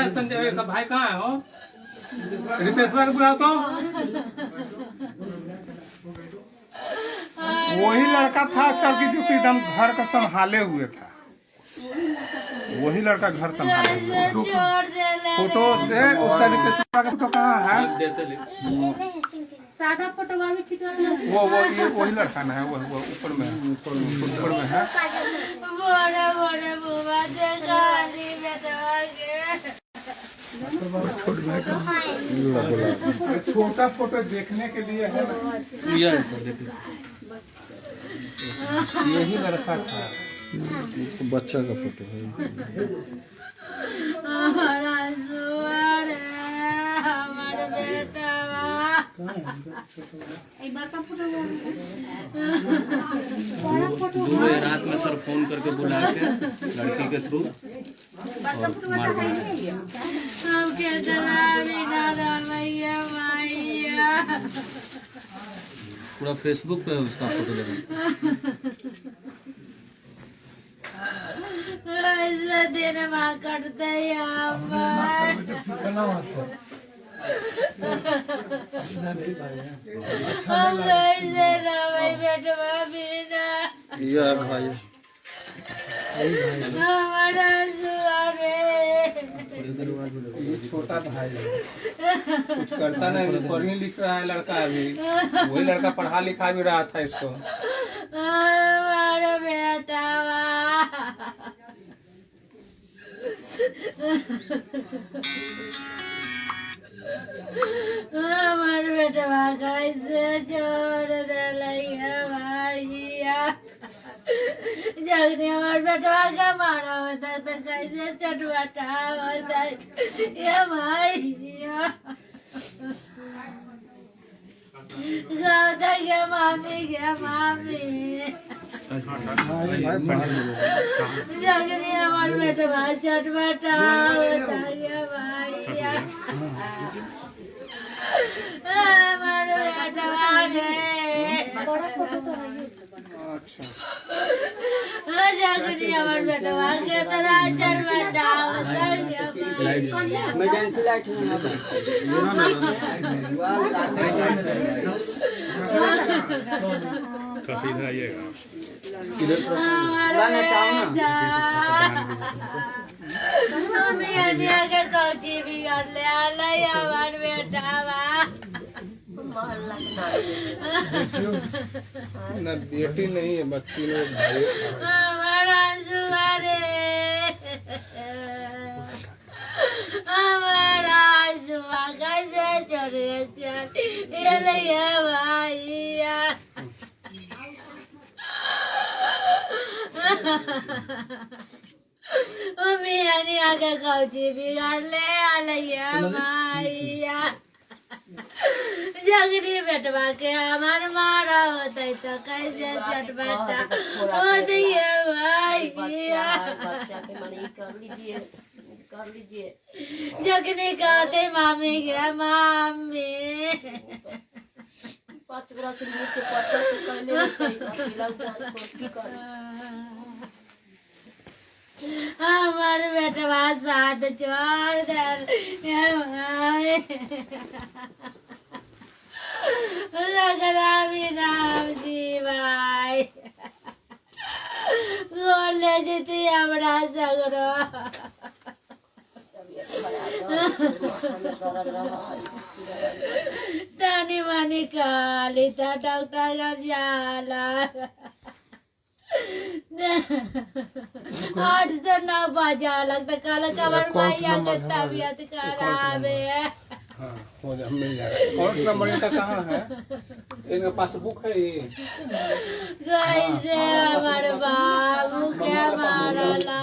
है संजय का भाई कहाँ है हो? रितेश्वर को बुलाओ तो। वही लड़का था सर की जो कि एकदम घर का संभाले हुए था, वही लड़का घर संभाले। फोटो से उसका रितेश्वर का फोटो कहाँ है? सादा फोटो भी खिंचवा वो ये वही लड़का ना है, वो ऊपर में है, ऊपर में है। छोटा फोटो देखने के लिए है ना, यही लड़का था। बच्चा का फोटो है। रात में सर फोन करके बुला के लड़की के थ्रू पूरा फेसबुक पे उसका फोटो लगा। करते भाई ये छोटा भाई कुछ करता नहीं, पढ़ी लिख रहा है लड़का अभी, वही लड़का पढ़ा लिखा भी रहा था इसको। हमारा बेटा हमारे बेटवा कैसे छोड़ दे भैया, जगने हमारे बेटवा का मारा होता तो कैसे चटपटा होता ये भैया। गाँव के मामी जगने हमारे बेटवा चटपटा होता है भैया, हमारे बेटवा जगनी हमारे बेटवा के तरह चटपटा होता है। सीधा आइएगा के कौची भी कर ले हमारे बेटा ना बेटी नहीं है, बच्ची लोग भाई। हमारा सुवारे हमारा सुवा कैसे चढ़े ये भैया। मियानी आगे कौची बिगाड़ ले भैया, जगनी बेटवा के हमारे मारा होता है तो कैसे चटपटा होती है भैया। जगनी कहते मामी के मामी हमारे बेटवा साथ छोड़ दे राम जी भाई बोले जीती हमरा सगरो तानी मानी काली था डॉक्टर जाला 8 से 9 बजा लगता कल कमर भैया के तबीयत खराब है। हो जा मिल जाएगा। और नंबर इनका कहाँ है? इनके पास बुक है ये। कैसे हमारे बाबू के मारला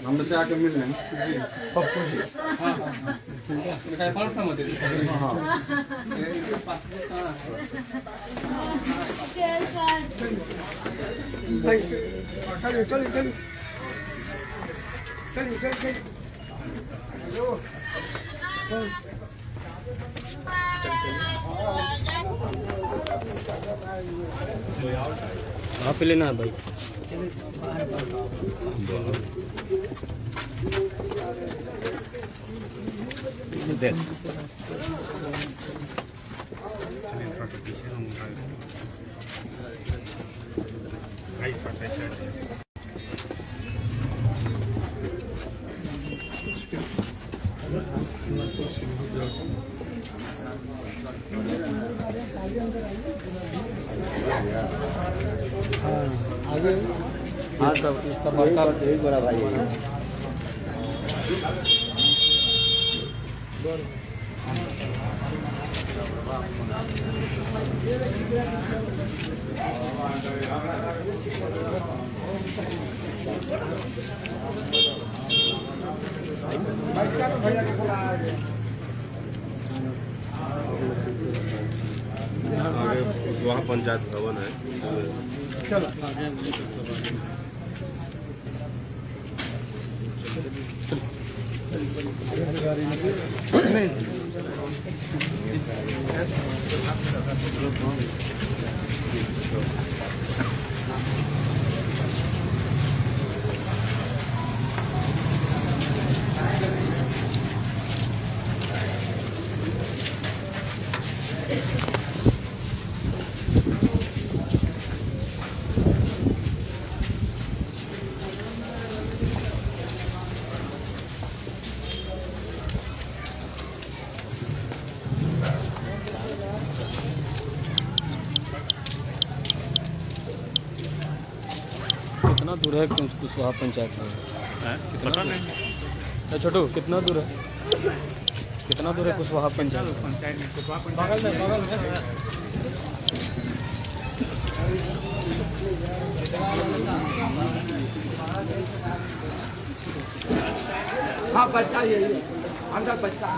हमसे आके मिल लें। पप्पू जी। हाँ हाँ। कौन सा मत है? हाँ। इनके पास बुक कहाँ है? चलिए। कहाँ पे लेना है भाई? देख आगे हाँ सब इसका बड़का एक बड़ा भाई है। वहाँ पंचायत भवन है। कितना दूर है कुशवाहा पंचायत में? पता नहीं छोटू कितना दूर है? कितना दूर है कुशवाहा पंचायत? पंचायत में बगल में बगल में। हाँ बच्चा यही है अंदर बच्चा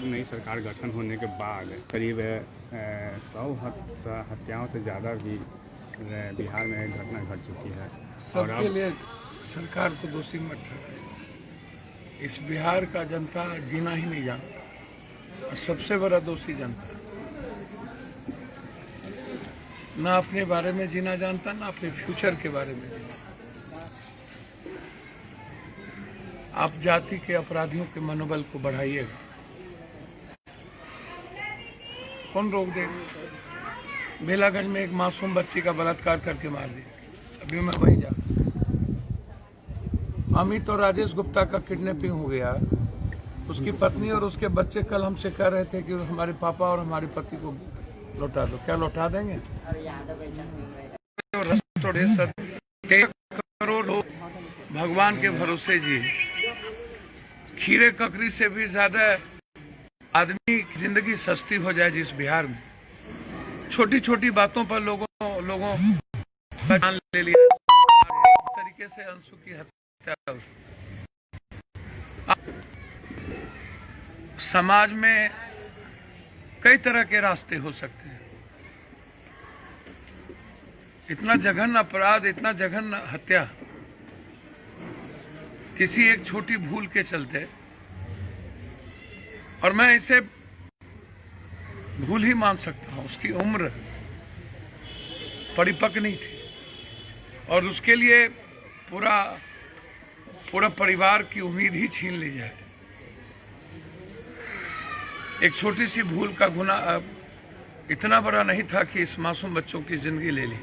नई सरकार गठन होने के बाद करीब 100 हत्याओं से ज़्यादा भी बिहार में घटना घट चुकी है। और सबके लिए सरकार को दोषी मत ठहराए। इस बिहार का जनता जीना ही नहीं जानता और सबसे बड़ा दोषी जनता। ना अपने बारे में जीना जानता, ना अपने फ्यूचर के बारे में जीना। आप जाति के अपराधियों के मनोबल को बढ़ाइएगा, कौन रोक देगा? बेलागंज में एक मासूम बच्ची का बलात्कार करके मार दिया, अभी मैं वहीं जा। अमित और राजेश गुप्ता का किडनैपिंग हो गया। उसकी पत्नी और उसके बच्चे कल हमसे कह रहे थे कि हमारे पापा और हमारे पति को लौटा दो। क्या लौटा देंगे? 13 करोड़ लोग भगवान के भरोसे जी। खीरे ककड़ी से भी ज्यादा आदमी की जिंदगी सस्ती हो जाए जिस बिहार में। छोटी छोटी बातों पर लोगों का जान ले लिया। इस तरीके से अंशु की हत्या। समाज में कई तरह के रास्ते हो सकते हैं। इतना जघन्य अपराध, इतना जघन्य हत्या किसी एक छोटी भूल के चलते, और मैं इसे भूल ही मान सकता हूं। उसकी उम्र परिपक्व नहीं थी और उसके लिए पूरा परिवार की उम्मीद ही छीन ली जाए। एक छोटी सी भूल का गुनाह इतना बड़ा नहीं था कि इस मासूम बच्चों की जिंदगी ले ली।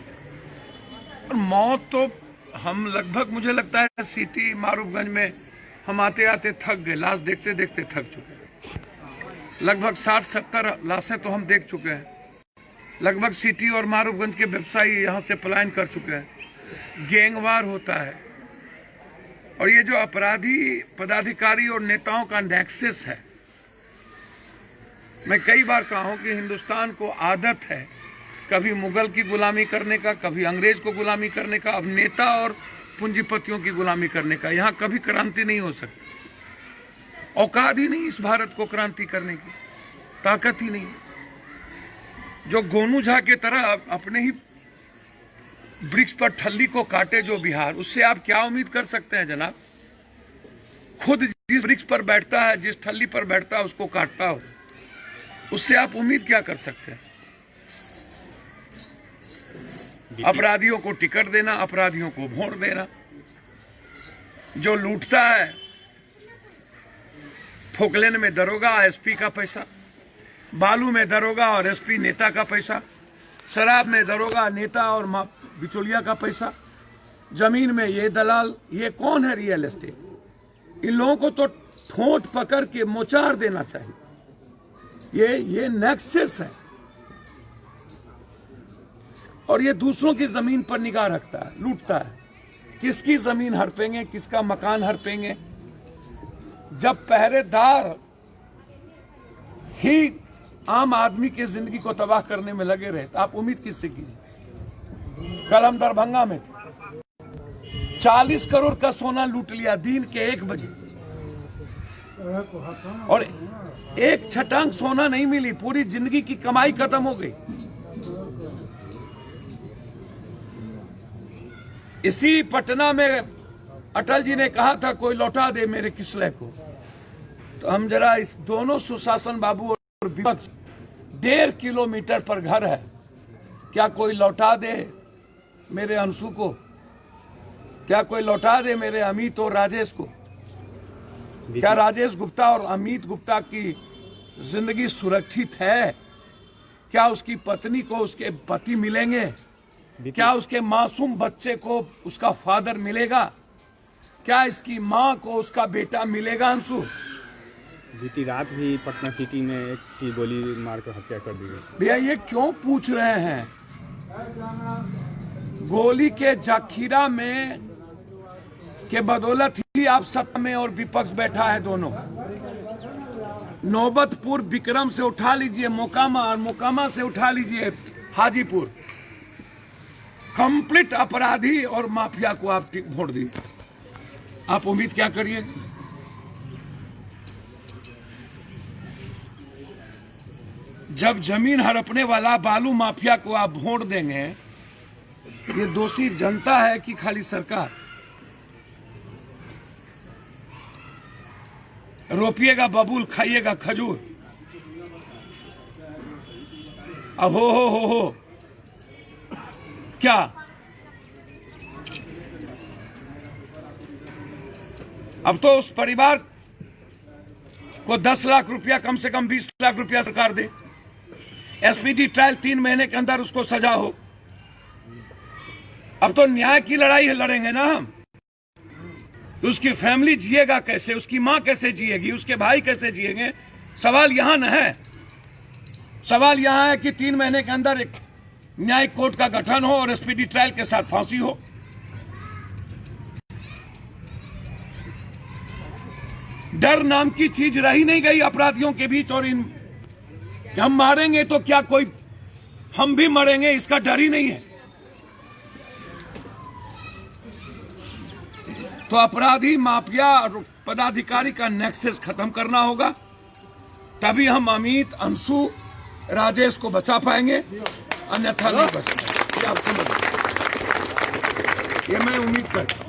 और मौत तो हम लगभग, मुझे लगता है सिटी मारूफगंज में हम आते आते थक गए। लाश देखते देखते थक चुके हैं। लगभग 60-70 लाशें तो हम देख चुके हैं। लगभग सिटी और मारूफगंज के व्यवसायी यहाँ से पलायन कर चुके हैं। गैंगवार होता है और ये जो अपराधी पदाधिकारी और नेताओं का नेक्सस है। मैं कई बार कहा हूं कि हिंदुस्तान को आदत है कभी मुगल की गुलामी करने का, कभी अंग्रेज को गुलामी करने का, अब नेता और पूंजीपतियों की गुलामी करने का। यहां कभी क्रांति नहीं हो सकती। औकात ही नहीं इस भारत को क्रांति करने की, ताकत ही नहीं। जो गोनू झा के तरह अपने ही वृक्ष पर ठल्ली को काटे जो बिहार, उससे आप क्या उम्मीद कर सकते हैं जनाब? खुद जिस वृक्ष पर बैठता है, जिस ठल्ली पर बैठता है, उसको काटता हो, उससे आप उम्मीद क्या कर सकते हैं? अपराधियों को टिकट देना, अपराधियों को वोट देना। जो लूटता है, फोकलेन में दरोगा एसपी का पैसा, बालू में दरोगा और एसपी नेता का पैसा, शराब में दरोगा नेता और बिचौलिया का पैसा, जमीन में ये दलाल। ये कौन है? Real estate. इन लोगों को तो ठोंठ पकड़ के मोचार देना चाहिए। ये नेक्सस है और ये दूसरों की जमीन पर निगाह रखता है, लूटता है। किसकी जमीन हड़पेंगे, किसका मकान हड़पेंगे? जब पहरेदार ही आम आदमी की जिंदगी को तबाह करने में लगे रहे तो आप उम्मीद किससे कीजिए? कल हम दरभंगा में थे, 40 करोड़ का सोना लूट लिया दिन के 1 बजे और एक छटांग सोना नहीं मिली। पूरी जिंदगी की कमाई खत्म हो गई। इसी पटना में अटल जी ने कहा था कोई लौटा दे मेरे किसले को। तो हम जरा इस दोनों सुशासन बाबू और विपक्ष, 1.5 किलोमीटर पर घर है, क्या कोई लौटा दे मेरे अंशु को? क्या कोई लौटा दे मेरे अमित और राजेश को? क्या राजेश गुप्ता और अमित गुप्ता की जिंदगी सुरक्षित है? क्या उसकी पत्नी को उसके पति मिलेंगे? क्या उसके मासूम बच्चे को उसका फादर मिलेगा? क्या इसकी माँ को उसका बेटा मिलेगा? अंशु, बीती रात भी पटना सिटी में एक की गोली मार कर हत्या कर दी गई। भैया ये क्यों पूछ रहे हैं? गोली के जखीरा में के बदौलत ही आप सत्ता में और विपक्ष बैठा है दोनों। नौबतपुर विक्रम से उठा लीजिए मोकामा, और मोकामा से उठा लीजिए हाजीपुर। कंप्लीट अपराधी और माफिया को आप वोट दिए। आप उम्मीद क्या करिए? जब जमीन हड़पने वाला बालू माफिया को आप वोट देंगे, ये दोषी जनता है कि खाली सरकार? रोपिएगा बबूल, खाइएगा खजूर। अब हो क्या अब तो उस परिवार को 10 लाख रुपया, कम से कम 20 लाख रुपया सरकार दे। एसपीडी ट्रायल 3 महीने के अंदर उसको सजा हो। अब तो न्याय की लड़ाई लड़ेंगे ना हम। उसकी फैमिली जिएगा कैसे, उसकी मां कैसे जिएगी, उसके भाई कैसे जिएंगे? सवाल यहां न है। सवाल यहां है कि 3 महीने के अंदर एक न्यायिक कोर्ट का गठन हो और एसपीडी ट्रायल के साथ फांसी हो। डर नाम की चीज रही नहीं गई अपराधियों के बीच, और इन हम मारेंगे तो क्या कोई हम भी मरेंगे, इसका डर ही नहीं है। तो अपराधी, माफिया और पदाधिकारी का नेक्सस खत्म करना होगा, तभी हम अमित, अंशु, राजेश को बचा पाएंगे, अन्यथा नहीं बच पाएंगे। ये मैं उम्मीद करता हूं।